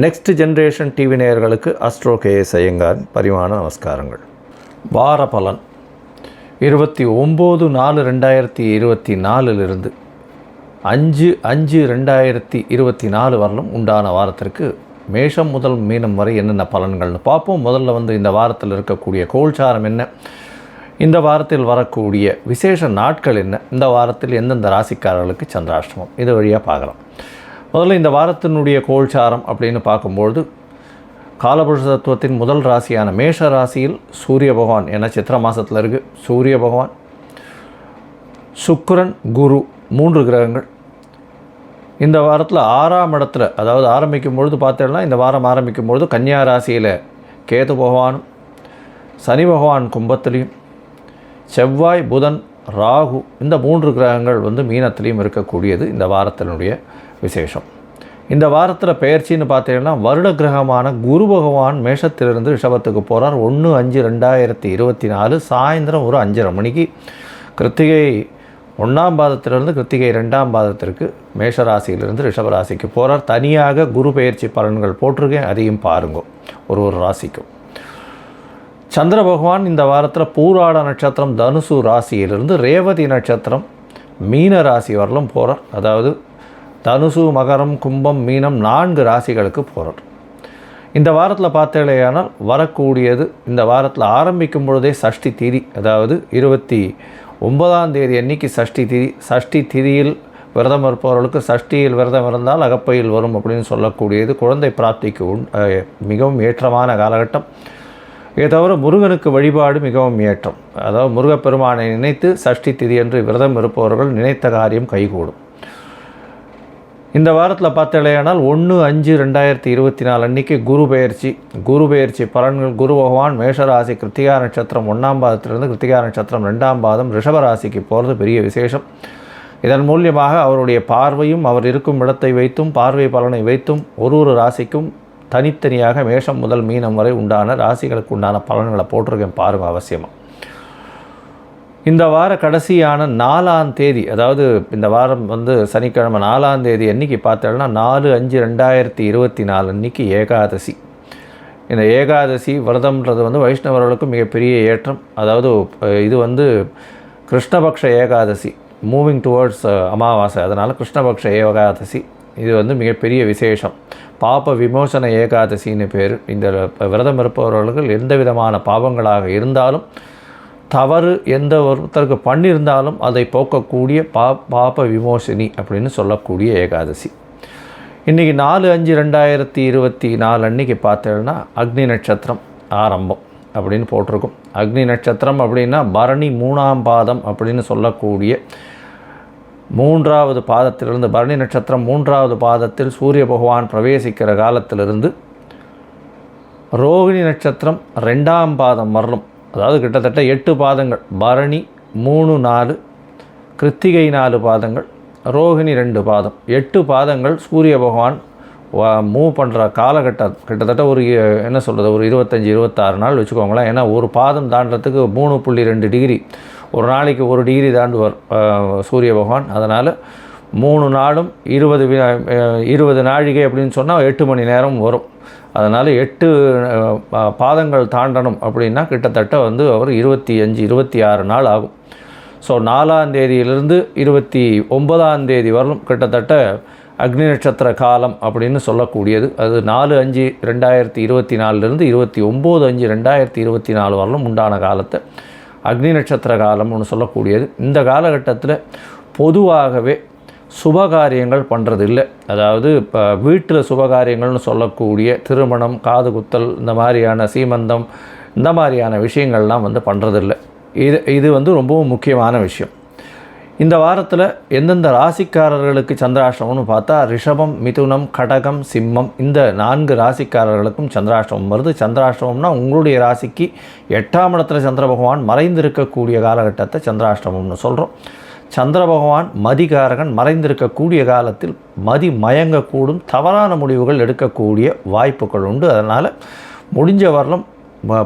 Next generation TV நேயர்களுக்கு astro KS ஐயங்காரின் பரிவான நமஸ்காரங்கள். வார பலன் 29/4/2024 5/5/2024 வரலும் உண்டான வாரத்திற்கு மேஷம் முதல் மீனம் வரை என்னென்ன பலன்கள்னு பார்ப்போம். முதல்ல இந்த வாரத்தில் இருக்கக்கூடிய கோல்சாரம் என்ன, இந்த வாரத்தில் வரக்கூடிய விசேஷ நாட்கள் என்ன, இந்த வாரத்தில் எந்தெந்த ராசிக்காரர்களுக்கு சந்திராஷ்டமம், இது வழியாக பார்க்கலாம். முதல்ல இந்த வாரத்தினுடைய கோல்சாரம் அப்படின்னு பார்க்கும்பொழுது காலபுருஷ தத்துவத்தின் முதல் ராசியான மேஷ ராசியில் சூரிய பகவான், ஏன்னா சித்திரை மாதத்தில் இருக்குது, சூரிய பகவான், சுக்கிரன், குரு 3 கிரகங்கள் இந்த வாரத்தில் 6ஆம் இடத்துல, அதாவது ஆரம்பிக்கும் பொழுது பார்த்தோம்னா இந்த வாரம் ஆரம்பிக்கும் பொழுது கன்னியா ராசியில் கேது பகவானும், சனி பகவான் கும்பத்திலையும், செவ்வாய், புதன், ராகு இந்த 3 கிரகங்கள் மீனத்திலையும் இருக்கக்கூடியது இந்த வாரத்தினுடைய விசேஷம். இந்த வாரத்தில் பெயர்ச்சின்னு பார்த்தீங்கன்னா வருட கிரகமான குரு பகவான் மேஷத்திலிருந்து ரிஷபத்துக்கு போகிறார். 1/5/2024 சாயந்தரம் ஒரு 5:30 மணிக்கு கிருத்திகை 1ஆம் பாதத்திலிருந்து கிருத்திகை 2ஆம் பாதத்திற்கு மேஷராசியிலிருந்து ரிஷபராசிக்கு போகிறார். தனியாக குரு பெயர்ச்சி பலன்கள் போட்டிருக்கேன், அதையும் பாருங்க ஒரு ராசிக்கும். சந்திர பகவான் இந்த வாரத்தில் பூராட நட்சத்திரம் தனுசு ராசியிலிருந்து ரேவதி நட்சத்திரம் மீன ராசி வரலும் போகிறார். அதாவது தனுசு, மகரம், கும்பம், மீனம் 4 ராசிகளுக்கு போகிறார். இந்த வாரத்தில் பார்த்தேனால் வரக்கூடியது, இந்த வாரத்தில் ஆரம்பிக்கும் பொழுதே சஷ்டி திதி, அதாவது 29ஆம் தேதி அன்னைக்கு சஷ்டி திதி. சஷ்டி திதியில் விரதம் இருப்பவர்களுக்கு சஷ்டியில் விரதம் இருந்தால் அகப்பையில் வரும் அப்படின்னு சொல்லக்கூடியது குழந்தை பிராப்திக்கு மிகவும் ஏற்றமான காலகட்டம். இதை தவிர முருகனுக்கு வழிபாடு மிகவும் ஏற்றம். அதாவது முருகப்பெருமானை நினைத்து சஷ்டி திதி என்று விரதம் இருப்பவர்கள் நினைத்த காரியம் கைகூடும். இந்த வாரத்தில் பார்த்தேனால் 1/5/2024 அன்றைக்கி குரு பெயர்ச்சி பலன்கள். குரு பகவான் மேஷராசி கிருத்திகா நட்சத்திரம் 1ஆம் பாதத்திலிருந்து கிருத்திகா நட்சத்திரம் 2ஆம் பாதம் ரிஷபராசிக்கு போகிறது பெரிய விசேஷம். இதன் மூலியமாக அவருடைய பார்வையும் அவர் இருக்கும் இடத்தை வைத்தும் பார்வை பலனை வைத்தும் ஒரு ராசிக்கும் தனித்தனியாக மேஷம் முதல் மீனம் வரை உண்டான ராசிகளுக்கு உண்டான பலன்களை போட்டிருக்கேன், பாருங்கள் அவசியமாக. இந்த வார கடைசியான 4ஆம் தேதி, அதாவது இந்த வாரம் சனிக்கிழமை 4ஆம் தேதி அன்றைக்கி பார்த்தோம்னா 4/5/2024 அன்றைக்கி ஏகாதசி. இந்த ஏகாதசி விரதம்ன்றது வைஷ்ணவர்களுக்கு மிகப்பெரிய ஏற்றம். அதாவது இது கிருஷ்ணபக்ஷ ஏகாதசி, மூவிங் டுவர்ட்ஸ் அமாவாசை, அதனால் கிருஷ்ணபக்ஷ ஏகாதசி இது மிகப்பெரிய விசேஷம். பாப விமோசன ஏகாதசின்னு பேர். இந்த விரதம் இருப்பவர்கள் எந்த விதமான பாவங்களாக இருந்தாலும், தவறு எந்த ஒருத்தருக்கு பண்ணியிருந்தாலும் அதை போக்கக்கூடிய பாப விமோசனி அப்படின்னு சொல்லக்கூடிய ஏகாதசி. இன்றைக்கி 4/5/2024 அன்றைக்கி பார்த்தோன்னா அக்னி நட்சத்திரம் ஆரம்பம் அப்படின்னு போட்டிருக்கும். அக்னி நட்சத்திரம் அப்படின்னா பரணி 3ஆம் பாதம் அப்படின்னு சொல்லக்கூடிய 3வது பாதத்திலிருந்து, பரணி நட்சத்திரம் 3வது பாதத்தில் சூரிய பகவான் பிரவேசிக்கிற காலத்திலிருந்து ரோகிணி நட்சத்திரம் 2ஆம் பாதம் வரலும், அதாவது கிட்டத்தட்ட 8 பாதங்கள். பரணி 3, 4, கிருத்திகை 4 பாதங்கள், ரோகிணி 2 பாதம், 8 பாதங்கள் சூரிய பகவான் மூவ் பண்ணுற காலகட்டம். கிட்டத்தட்ட ஒரு ஒரு 25-26 நாள் வச்சுக்கோங்களேன். ஏன்னா ஒரு பாதம் தாண்டறதுக்கு 3.2 டிகிரி, ஒரு நாளைக்கு 1 டிகிரி தாண்டுவார் சூரிய பகவான். அதனால் 3 நாளும் 20 நாழிகை அப்படின்னு சொன்னால் 8 மணி நேரம் வரும். அதனால் 8 பாதங்கள் தாண்டணும் அப்படின்னா கிட்டத்தட்ட அவர் 25-26 நாள் ஆகும். ஸோ 4ஆம் தேதியிலிருந்து 29ஆம் தேதி வரலும் கிட்டத்தட்ட அக்னி நட்சத்திர காலம் அப்படின்னு சொல்லக்கூடியது. அது 4/5/2024 29/5/2024 வரலும் உண்டான காலத்தை அக்னி நட்சத்திர காலம்னு சொல்லக்கூடியது. இந்த காலகட்டத்தில் பொதுவாகவே சுபகாரியங்கள் பண்ணுறது இல்லை. அதாவது இப்போ வீட்டில் சுபகாரியங்கள்னு சொல்லக்கூடிய திருமணம், காது குத்தல், இந்த மாதிரியான சீமந்தம், இந்த மாதிரியான விஷயங்கள்லாம் பண்ணுறதில்லை. இது ரொம்பவும் முக்கியமான விஷயம். இந்த வாரத்தில் எந்தெந்த ராசிக்காரர்களுக்கு சந்திராஷ்டமம்னு பார்த்தா ரிஷபம், மிதுனம், கடகம், சிம்மம் இந்த 4 ராசிக்காரர்களுக்கும் சந்திராஷ்டமம் வருது. சந்திராஷ்டமம்னா உங்களுடைய ராசிக்கு 8ஆம் இடத்துல சந்திர பகவான் மறைந்திருக்கக்கூடிய காலகட்டத்தை சந்திராஷ்டமம்னு சொல்கிறோம். சந்திர பகவான் மதிகாரகன், மறைந்திருக்கக்கூடிய காலத்தில் மதி மயங்கக்கூடும், தவறான முடிவுகள் எடுக்கக்கூடிய வாய்ப்புகள் உண்டு. அதனால் முடிஞ்ச வரலும்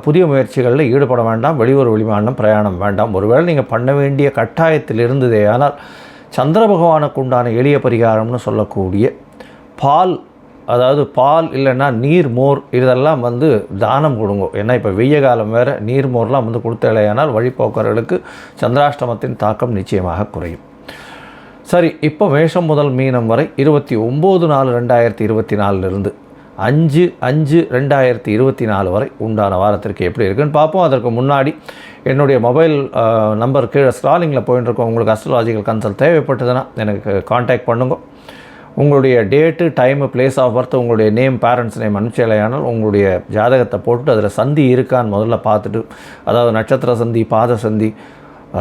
புதிய முயற்சிகளில் ஈடுபட வேண்டாம். வெளியூர் வெளிமாநிலம் பிரயாணம் வேண்டாம். ஒருவேளை நீங்கள் பண்ண வேண்டிய கட்டாயத்தில் இருந்ததே ஆனால் சந்திர பகவானுக்கு உண்டான எளிய பரிகாரம்னு சொல்லக்கூடிய பால் அதாவது பால் இல்லைன்னா நீர் மோர் இதெல்லாம் வந்து தானம் கொடுங்க. ஏன்னா இப்போ வெய்ய காலம் வேறு, நீர் மோர்லாம் வந்து கொடுத்தலையானால் வழிபோக்கர்களுக்கு சந்திராஷ்டமத்தின் தாக்கம் நிச்சயமாக குறையும். சரி, இப்போ மேஷம் முதல் மீனம் வரை 29/4/2024 5/5/2024 வரை உண்டான வாரத்திற்கு எப்படி இருக்குன்னு பார்ப்போம். அதற்கு முன்னாடி என்னுடைய மொபைல் நம்பர் கீழே ஸ்க்ராலிங்கில் போயிட்டு இருக்கோம். உங்களுக்கு அஸ்ட்ராலாஜிக்கல் கன்சல்ட் தேவைப்பட்டதுன்னா எனக்கு காண்டாக்ட் பண்ணுங்க. உங்களுடைய date, time, place of birth, உங்களுடைய நேம், பேரண்ட்ஸ் நேம் அனுப்பிச்சலையானால் உங்களுடைய ஜாதகத்தை போட்டுட்டு அதில் சந்தி இருக்கான்னு முதல்ல பார்த்துட்டு, அதாவது நட்சத்திர சந்தி, பாத சந்தி,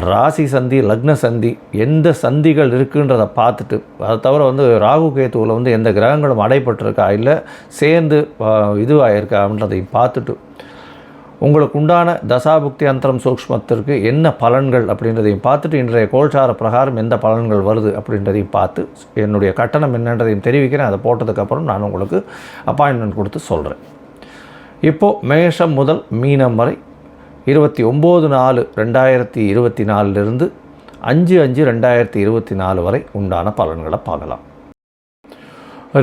ராசி சந்தி, லக்ன சந்தி, எந்த சந்திகள் இருக்குன்றதை பார்த்துட்டு, அதை தவிர வந்து ராகு கேத்துவில் வந்து எந்த கிரகங்களும் அடைப்பட்டிருக்கா இல்லை சேர்ந்து இதுவாகிருக்கா அப்படின்றதையும் பார்த்துட்டு, உங்களுக்கு உண்டான தசாபுக்தி அந்தரம் சூக்ஷ்மத்திற்கு என்ன பலன்கள் அப்படின்றதையும் பார்த்துட்டு, இன்றைய கோல்சார பிரகாரம் எந்த பலன்கள் வருது அப்படின்றதையும் பார்த்து என்னுடைய கட்டணம் என்னன்றதையும் தெரிவிக்கிறேன். அதை போட்டதுக்கப்புறம் நான் உங்களுக்கு அப்பாயின்மெண்ட் கொடுத்து சொல்கிறேன். இப்போது மேஷம் முதல் மீனம் வரை 29/4/2024 5/5/2024 வரை உண்டான பலன்களை பார்க்கலாம்.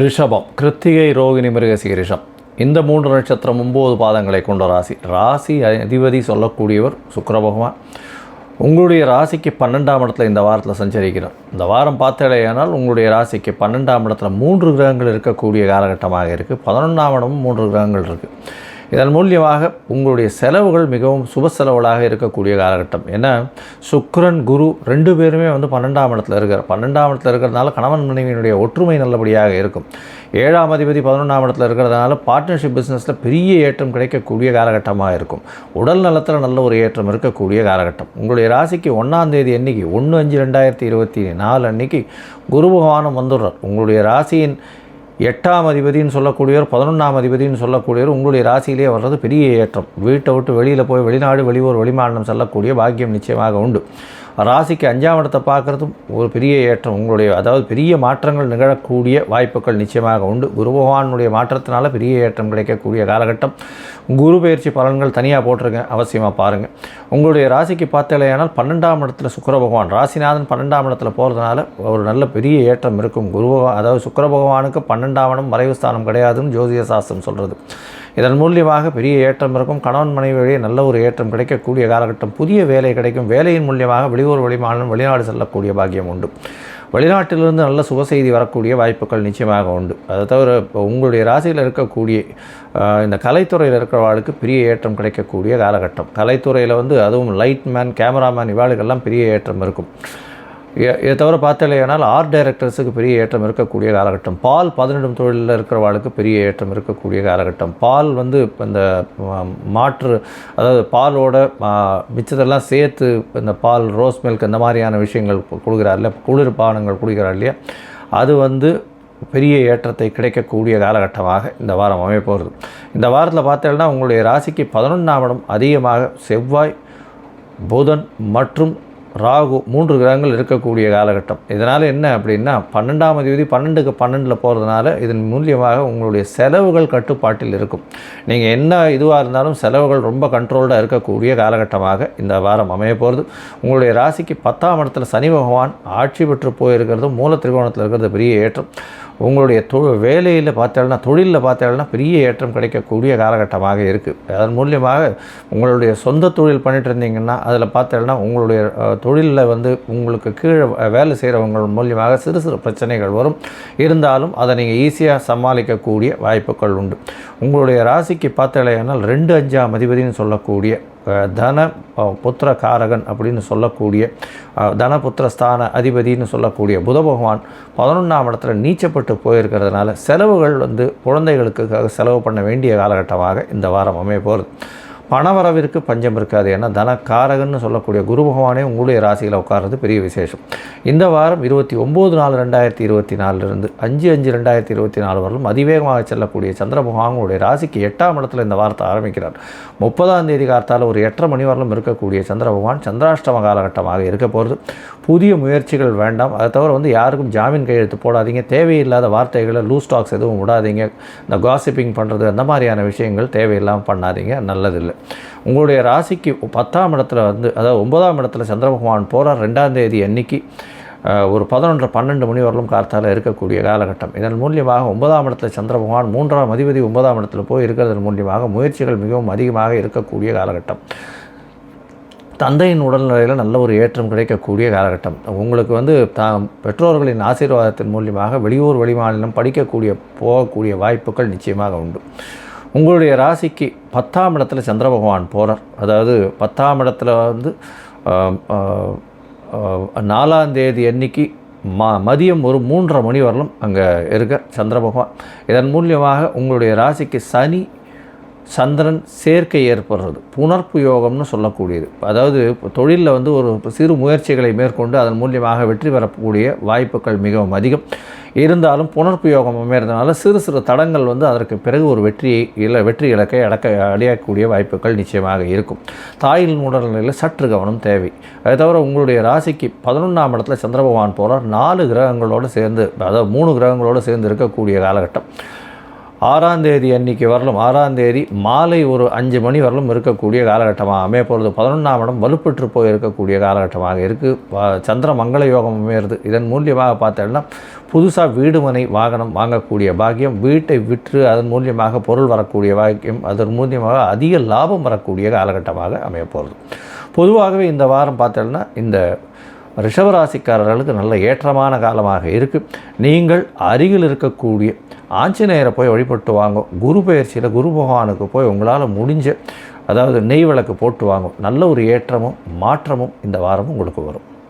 ரிஷபம், கிருத்திகை, ரோகிணி, மிருகசீரிஷம் இந்த 3 நட்சத்திரம் 9 பாதங்களை கொண்ட ராசி. ராசி அதிபதி சொல்லக்கூடியவர் சுக்கிர பகவான். உங்களுடைய ராசிக்கு 12ஆம் இடத்துல இந்த வாரத்தில் சஞ்சரிக்கிறார். இந்த வாரம் பார்த்தேனால் உங்களுடைய ராசிக்கு 12ஆம் இடத்துல 3 கிரகங்கள் இருக்கக்கூடிய காலகட்டமாக இருக்குது. 11ஆம் இடமும் 3 கிரகங்கள் இருக்குது. இதன் மூலியமாக உங்களுடைய செலவுகள் மிகவும் சுப செலவுகளாக இருக்கக்கூடிய காலகட்டம். ஏன்னா சுக்கிரன், குரு 2 பேருமே வந்து 12ஆம் இடத்துல இருக்கார். 12ஆம் இடத்துல இருக்கிறதுனால கணவன் மனைவியினுடைய ஒற்றுமை நல்லபடியாக இருக்கும். 7ஆம் அதிபதி 11ஆம் இடத்துல இருக்கிறதுனால பார்ட்னர்ஷிப் பிஸ்னஸில் பெரிய ஏற்றம் கிடைக்கக்கூடிய காலகட்டமாக இருக்கும். உடல் நலத்தில் நல்ல ஒரு ஏற்றம் இருக்கக்கூடிய காலகட்டம். உங்களுடைய ராசிக்கு 1ஆம் தேதி அன்னைக்கு 1/5/2024 அன்னைக்கு குரு பகவானும் வந்துடுறார். உங்களுடைய ராசியின் 8ஆம் அதிபதினு சொல்லக்கூடியவர், 11ஆம் அதிபதினு சொல்லக்கூடியவர் உங்களுடைய ராசியிலே வர்றது பெரிய ஏற்றம். வீட்டை விட்டு வெளியில் போய் வெளிநாடு, வெளியூர், வெளிமாநிலம் செல்லக்கூடிய பாக்கியம் நிச்சயமாக உண்டு. ராசிக்கு 5ஆம் இடத்தை பார்க்குறதும் ஒரு பெரிய ஏற்றம். உங்களுடைய அதாவது பெரிய மாற்றங்கள் நிகழக்கூடிய வாய்ப்புகள் நிச்சயமாக உண்டு. குரு பகவானுடைய மாற்றத்தினால பெரிய ஏற்றம் கிடைக்கக்கூடிய காலகட்டம். குரு பயிற்சி பலன்கள் தனியாக போட்டிருக்கேன், அவசியமாக பாருங்கள். உங்களுடைய ராசிக்கு பார்த்தலையானால் 12ஆம் இடத்துல சுக்கிர பகவான், ராசிநாதன் 12ஆம் இடத்துல போகிறதுனால ஒரு நல்ல பெரிய ஏற்றம் இருக்கும். குரு அதாவது சுக்கிர பகவானுக்கு 12ஆம் இடம் மறைவு ஸ்தானம் கிடையாதுன்னு ஜோதிட சாஸ்திரம் சொல்கிறது. இதன் மூலியமாக பெரிய ஏற்றம் இருக்கும். கணவன் மனைவியிடையே நல்ல ஒரு ஏற்றம் கிடைக்கக்கூடிய காலகட்டம். புதிய வேலை கிடைக்கும். வேலையின் மூலியமாக வெளியூர், வெளிமாநிலம், வெளிநாடு செல்லக்கூடிய பாக்கியம் உண்டு. வெளிநாட்டிலிருந்து நல்ல சுப செய்தி வரக்கூடிய வாய்ப்புகள் நிச்சயமாக உண்டு. அதை தவிர இப்போ உங்களுடைய ராசியில் இருக்கக்கூடிய இந்த கலைத்துறையில் இருக்கிறவர்களுக்கு பெரிய ஏற்றம் கிடைக்கக்கூடிய காலகட்டம். கலைத்துறையில் வந்து அதுவும் லைட்மேன், கேமராமேன் இவாளுக்கெல்லாம் பெரிய ஏற்றம் இருக்கும். இதை தவிர பார்த்தலையானால் ஆர்ட் டைரக்டர்ஸுக்கு பெரிய ஏற்றம் இருக்கக்கூடிய காலகட்டம். பால் 12 தொழிலில் இருக்கிறவாளுக்கு பெரிய ஏற்றம் இருக்கக்கூடிய காலகட்டம். பால் வந்து இந்த மாற்று, அதாவது பாலோட மிச்சத்தெல்லாம் சேர்த்து இந்த பால், ரோஸ் மில்க் இந்த மாதிரியான விஷயங்கள் கொடுக்குறார் இல்லையா, குளிர்பானங்கள் குடிக்கிறார் இல்லையா, அது வந்து பெரிய ஏற்றத்தை கிடைக்கக்கூடிய காலகட்டமாக இந்த வாரம் அமைப்போகிறது. இந்த வாரத்தில் பார்த்தீங்கன்னா உங்களுடைய ராசிக்கு 11ஆம் இடம் அதிகமாக செவ்வாய், புதன் மற்றும் ராகு 3 கிரகங்கள் இருக்கக்கூடிய காலகட்டம். இதனால் என்ன அப்படின்னா 12ஆம் அதிபதி 12க்கு 12ல் போகிறதுனால இதன் மூலியமாக உங்களுடைய செலவுகள் கட்டுப்பாட்டில் இருக்கும். நீங்கள் என்ன இதுவாக இருந்தாலும் செலவுகள் ரொம்ப கண்ட்ரோல்டாக இருக்கக்கூடிய காலகட்டமாக இந்த வாரம் அமைய போகிறது. உங்களுடைய ராசிக்கு 10ஆம் இடத்துல சனி பகவான் ஆட்சி பெற்று போயிருக்கிறது, மூல திரிகோணத்தில் இருக்கிறது பெரிய ஏற்றம். உங்களுடைய வேலையில் பார்த்தீங்கன்னா, தொழிலில் பார்த்தீங்கன்னா பெரிய ஏற்றம் கிடைக்கக்கூடிய காலகட்டமாக இருக்குது. அதன் மூலியமாக உங்களுடைய சொந்த தொழில் பண்ணிட்டு இருந்தீங்கன்னா அதில் பார்த்தீங்கன்னா உங்களுடைய தொழிலில் வந்து உங்களுக்கு கீழே வேலை செய்கிறவங்க மூலியமாக சிறு சிறு பிரச்சனைகள் வரும். இருந்தாலும் அதை நீங்கள் ஈஸியாக சமாளிக்கக்கூடிய வாய்ப்புகள் உண்டு. உங்களுடைய ராசிக்கு பார்த்தீங்கன்னா 2-5ஆம் அதிபதினு சொல்லக்கூடிய தன புத்திர காரகன் அப்படின்னு சொல்லக்கூடிய தனபுத்திரஸ்தான அதிபதினு சொல்லக்கூடிய புத பகவான் 11ஆம் இடத்துல நீச்சப்பட்டு போயிருக்கிறதுனால செலவுகள் வந்து குழந்தைகளுக்காக செலவு பண்ண வேண்டிய காலகட்டமாக இந்த வாரம் அமைய போகிறது. பணவரவிற்கு பஞ்சம் இருக்காது. ஏன்னா தனக்காரகன்னு சொல்லக்கூடிய குரு பகவானே உங்களுடைய ராசியில் உட்கார்றது பெரிய விசேஷம். இந்த வாரம் 29/4/2024 5/5/2024 வரலும் அதிவேகமாக செல்லக்கூடிய சந்திர பகவான் உங்களுடைய ராசிக்கு 8ஆம் இடத்துல இந்த வாரத்தை ஆரம்பிக்கிறார். 30ஆம் தேதி காலத்தால் ஒரு 8:30 மணி வரலும் இருக்கக்கூடிய சந்திர பகவான் சந்திராஷ்டம காலகட்டமாக இருக்க போகிறது. புதிய முயற்சிகள் வேண்டாம். அதை தவிர வந்து யாருக்கும் ஜாமீன் கையெழுத்து போடாதீங்க. தேவையில்லாத வார்த்தைகளை லூஸ் டாக்ஸ் எதுவும் விடாதீங்க. இந்த காசிப்பிங் பண்ணுறது அந்த மாதிரியான விஷயங்கள் தேவையில்லாமல் பண்ணாதீங்க, நல்லதில்லை. உங்களுடைய ராசிக்கு 10ஆம் இடத்துல வந்து, அதாவது 9ஆம் இடத்துல சந்திர பகவான் போகிறார். 2ஆம் தேதி அன்னைக்கு ஒரு 11-12 மணி வரலும் கார்த்தால இருக்கக்கூடிய காலகட்டம். இதன் மூலியமாக 9ஆம் இடத்துல சந்திர பகவான் 3ஆம் அதிபதி 9ஆம் இடத்துல போய் இருக்கிறதன் மூலியமாக முயற்சிகள் மிகவும் அதிகமாக இருக்கக்கூடிய காலகட்டம். தந்தையின் உடல்நிலையில் நல்ல ஒரு ஏற்றம் கிடைக்கக்கூடிய காலகட்டம். உங்களுக்கு பெற்றோர்களின் ஆசீர்வாதத்தின் மூலியமாக வெளியூர் வெளிமாநிலம் போகக்கூடிய வாய்ப்புகள் நிச்சயமாக உண்டு. உங்களுடைய ராசிக்கு 10ஆம் இடத்துல சந்திர பகவான் போகிறார். அதாவது 10ஆம் இடத்துல 4ஆம் தேதி அன்னைக்கு மதியம் ஒரு 3:30 மணி வரலும் அங்கே இருக்க சந்திர பகவான். இதன் மூலியமாக உங்களுடைய ராசிக்கு சனி சந்திரன் சேர்க்கை ஏற்படுறது புனர்ப்பு யோகம்னு சொல்லக்கூடியது. அதாவது தொழிலில் ஒரு சிறு முயற்சிகளை மேற்கொண்டு அதன் மூலியமாக வெற்றி பெறக்கூடிய வாய்ப்புகள் மிகவும் அதிகம். இருந்தாலும் புனர்ப்பு யோகம் அமைகிறதுனால சிறு சிறு தடங்கள் அதற்கு பிறகு ஒரு வெற்றி இலக்கை அடையக்கூடிய வாய்ப்புகள் நிச்சயமாக இருக்கும். தாயின் உடல்நிலையில் சற்று கவனம் தேவை. அதை தவிர உங்களுடைய ராசிக்கு 11ஆம் இடத்துல சந்திர பகவான் போகிறார். 4 கிரகங்களோடு சேர்ந்து, அதாவது 3 கிரகங்களோடு சேர்ந்து இருக்கக்கூடிய காலகட்டம். 6ஆம் தேதி அன்றைக்கி வரலும், 6ஆம் தேதி மாலை ஒரு 5 மணி வரலும் இருக்கக்கூடிய காலகட்டமாக அமைய போகிறது. 11ஆம் இடம் வலுப்பெற்று போய் இருக்கக்கூடிய காலகட்டமாக இருக்குது. சந்திர மங்கள யோகம் அமையிறது. இதன் மூலியமாக பார்த்தோம்னா புதுசாக வீடு மனை வாகனம் வாங்கக்கூடிய பாக்கியம், வீட்டை விற்று அதன் மூலியமாக பொருள் வரக்கூடிய பாக்கியம், அதன் மூலியமாக அதிக லாபம் வரக்கூடிய காலகட்டமாக அமைய போகிறது. பொதுவாகவே இந்த வாரம் பார்த்தோம்னா இந்த ரிஷபராசிக்காரர்களுக்கு நல்ல ஏற்றமான காலமாக இருக்குது. நீங்கள் அருகில் இருக்கக்கூடிய ஆஞ்சநேயரை போய் வழிபட்டு வாங்க. குரு பெயர்ச்சியில் குரு பகவானுக்கு போய் உங்களால் முடிஞ்ச, அதாவது நெய் விளக்கு போட்டு வாங்க. நல்ல ஒரு ஏற்றமும் மாற்றமும் இந்த வாரமும் உங்களுக்கு வரும்.